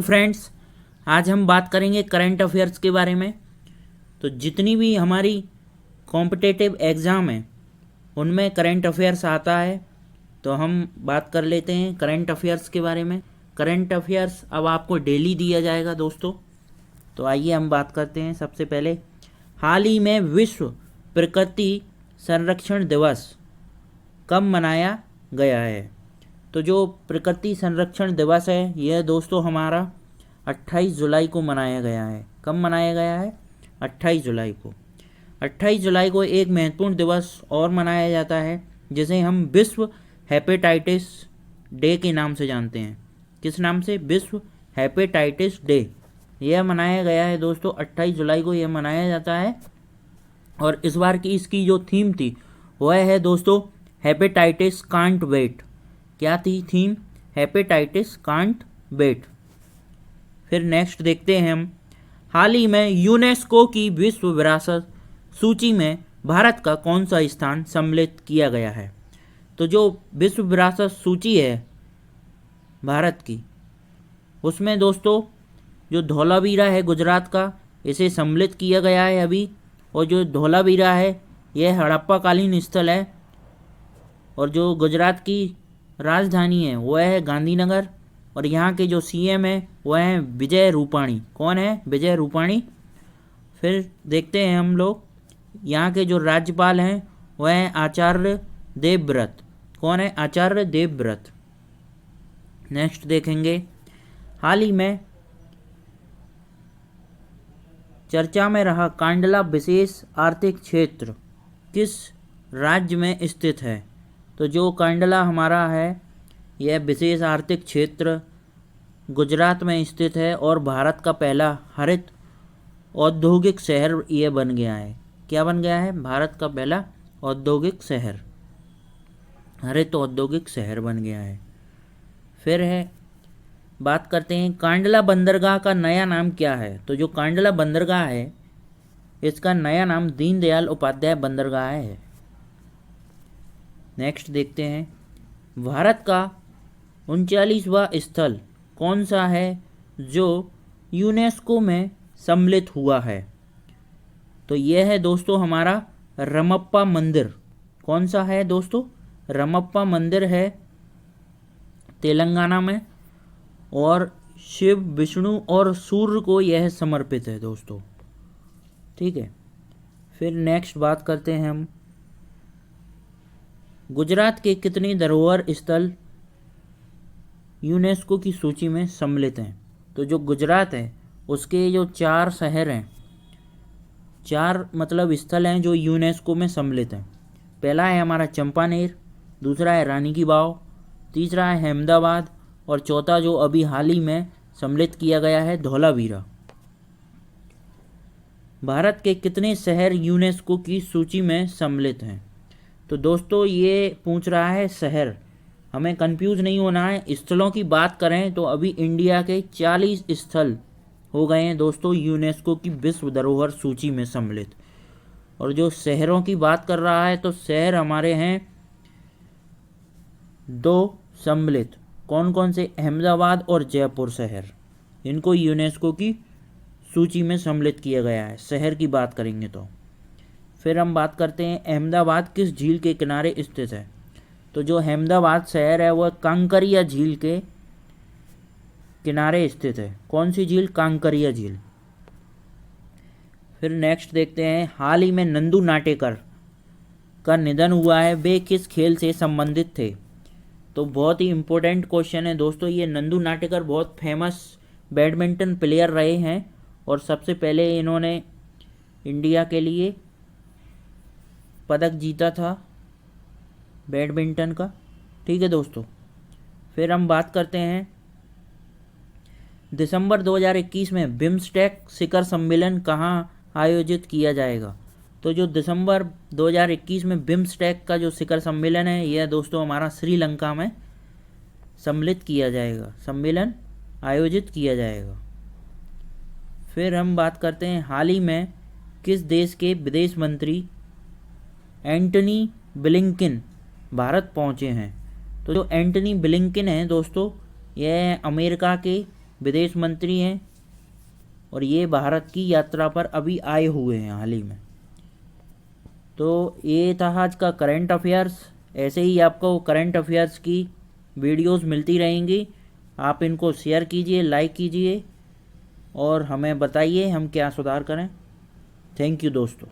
Friends, आज हम बात करेंगे करंट अफेयर्स के बारे में। तो जितनी भी हमारी कॉम्पिटिटिव एग्ज़ाम है उनमें करंट अफेयर्स आता है, तो हम बात कर लेते हैं करंट अफेयर्स के बारे में। करंट अफेयर्स अब आपको डेली दिया जाएगा दोस्तों। तो आइए हम बात करते हैं। सबसे पहले, हाल ही में विश्व प्रकृति संरक्षण दिवस कब मनाया गया है? तो जो प्रकृति संरक्षण दिवस है यह दोस्तों हमारा 28 जुलाई को मनाया गया है। कब मनाया गया है? 28 जुलाई को। 28 जुलाई को एक महत्वपूर्ण दिवस और मनाया जाता है जिसे हम विश्व हेपेटाइटिस डे के नाम से जानते हैं। किस नाम से? विश्व हेपेटाइटिस डे। यह मनाया गया है दोस्तों 28 जुलाई को यह मनाया जाता है। और इस बार की इसकी जो थीम थी वह है दोस्तों हेपेटाइटिस कांट वेट। क्या थी थीम? Hepatitis can't wait. फिर नेक्स्ट देखते हैं हम, हाल ही में यूनेस्को की विश्व विरासत सूची में भारत का कौन सा स्थान सम्मिलित किया गया है? तो जो विश्व विरासत सूची है भारत की, उसमें दोस्तों जो धौलावीरा है गुजरात का, इसे सम्मिलित किया गया है अभी। और जो धौलावीरा है यह हड़प्पा कालीन स्थल है। और जो गुजरात की राजधानी है वह है गांधीनगर। और यहाँ के जो सीएम है वह है विजय रूपाणी। कौन है? विजय रूपाणी। फिर देखते हैं हम लोग, यहाँ के जो राज्यपाल हैं वह हैं आचार्य देवव्रत। कौन है? आचार्य देवव्रत। नेक्स्ट देखेंगे, हाल ही में चर्चा में रहा कांडला विशेष आर्थिक क्षेत्र किस राज्य में स्थित है? तो जो कांडला हमारा है यह विशेष आर्थिक क्षेत्र गुजरात में स्थित है और भारत का पहला हरित औद्योगिक शहर यह बन गया है। क्या बन गया है? भारत का पहला औद्योगिक शहर, हरित औद्योगिक शहर बन गया है। फिर है, बात करते हैं कांडला बंदरगाह का नया नाम क्या है? तो जो कांडला बंदरगाह है इसका नया नाम दीनदयाल उपाध्याय बंदरगाह है। नेक्स्ट देखते हैं, भारत का 39वां स्थल कौन सा है जो यूनेस्को में सम्मिलित हुआ है? तो यह है दोस्तों हमारा रमप्पा मंदिर। कौन सा है दोस्तों? रमप्पा मंदिर है तेलंगाना में। और शिव, विष्णु और सूर्य को यह समर्पित है दोस्तों। ठीक है। फिर नेक्स्ट बात करते हैं हम, गुजरात के कितने धरोहर स्थल यूनेस्को की सूची में सम्मिलित हैं? तो जो गुजरात है उसके जो 4 शहर हैं, 4 मतलब स्थल हैं जो यूनेस्को में सम्मिलित हैं। पहला है हमारा चंपानेर, दूसरा है रानी की वाव, तीसरा है अहमदाबाद और चौथा जो अभी हाल ही में सम्मिलित किया गया है धौलावीरा। भारत के कितने शहर यूनेस्को की सूची में सम्मिलित हैं? तो दोस्तों ये पूछ रहा है शहर, हमें कंफ्यूज नहीं होना है। स्थलों की बात करें तो अभी इंडिया के 40 स्थल हो गए हैं दोस्तों यूनेस्को की विश्व धरोहर सूची में सम्मिलित। और जो शहरों की बात कर रहा है तो शहर हमारे हैं 2 सम्मिलित। कौन कौन से? अहमदाबाद और जयपुर शहर, इनको यूनेस्को की सूची में सम्मिलित किया गया है शहर की बात करेंगे तो। फिर हम बात करते हैं अहमदाबाद किस झील के किनारे स्थित है? तो जो अहमदाबाद शहर है वह कांकरिया झील के किनारे स्थित है। कौन सी झील? कांकरिया झील। फिर नेक्स्ट देखते हैं, हाल ही में नंदू नाटेकर का निधन हुआ है, वे किस खेल से संबंधित थे? तो बहुत ही इम्पोर्टेंट क्वेश्चन है दोस्तों ये। नंदू नाटेकर बहुत फेमस बैडमिंटन प्लेयर रहे हैं और सबसे पहले इन्होंने इंडिया के लिए पदक जीता था बैडमिंटन का। ठीक है दोस्तों। फिर हम बात करते हैं, दिसंबर 2021 में बिम्स्टेक शिखर सम्मेलन कहाँ आयोजित किया जाएगा? तो जो दिसंबर 2021 में बिम्स्टेक का जो शिखर सम्मेलन है यह दोस्तों हमारा श्रीलंका में सम्मिलित किया जाएगा, सम्मेलन आयोजित किया जाएगा। फिर हम बात करते हैं, हाल ही में किस देश के विदेश मंत्री एंटनी ब्लिंकन भारत पहुंचे हैं? तो जो एंटनी ब्लिंकन हैं दोस्तों यह अमेरिका के विदेश मंत्री हैं और ये भारत की यात्रा पर अभी आए हुए हैं हाल ही में। तो ये था आज का करंट अफेयर्स। ऐसे ही आपको करंट अफेयर्स की वीडियोस मिलती रहेंगी। आप इनको शेयर कीजिए, लाइक कीजिए और हमें बताइए हम क्या सुधार करें। थैंक यू दोस्तों।